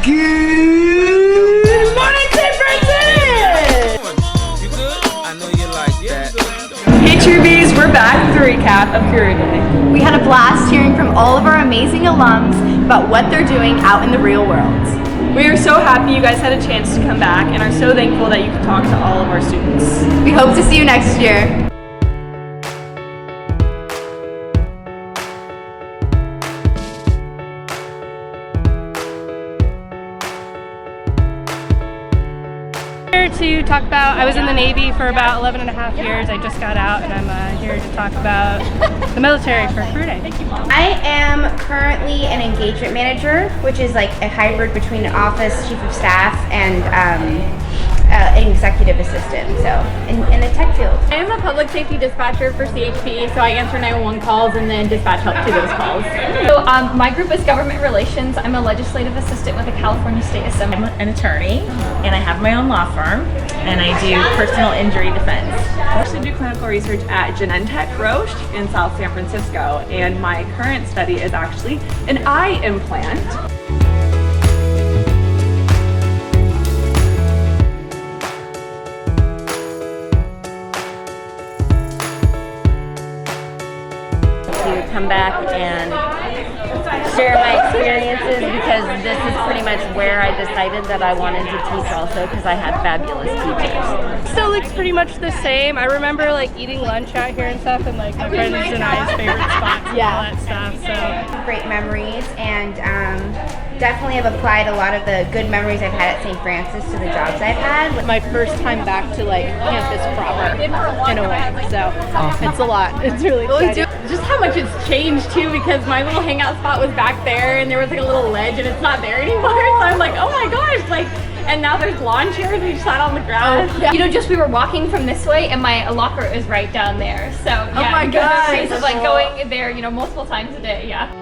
Good morning, San Francisco! You good? I know you like that. Hey Trubies, we're back with a recap of Career Day. We had a blast hearing from all of our amazing alums about what they're doing out in the real world. We are so happy you guys had a chance to come back and are so thankful that you could talk to all of our students. We hope to see you next year. To talk about, I was in the Navy for about 11 and a half years. I just got out and I'm here to talk about the military for Career Day. I am currently an engagement manager, which is like a hybrid between an office chief of staff and an executive assistant, so in the tech field. I am a public safety dispatcher for CHP, so I answer 911 calls and then dispatch help to those calls. So my group is government relations. I'm a legislative assistant with the California State Assembly. I'm an attorney and I have my own law firm and I do personal injury defense. I actually do clinical research at Genentech Roche in South San Francisco, and my current study is actually an eye implant. To come back and share my experiences because this is pretty much where I decided that I wanted to teach also because I had fabulous teachers. Still looks pretty much the same. I remember like eating lunch out here and stuff and like my friends and I's favorite spots and all that stuff. So Great memories, and definitely have applied a lot of the good memories I've had at St. Francis to the jobs I've had. my first time back to like campus proper in a way. So it's a lot. It's really exciting. Just how much it's changed too, because my little hangout spot was back there and there was like a little ledge and it's not there anymore. So I'm like, oh my gosh, like, and now there's lawn chairs. We sat on the grass. You know, just we were walking from this way and my locker is right down there. So yeah, my you go through gosh. the phase of like going there, you know, multiple times a day, yeah.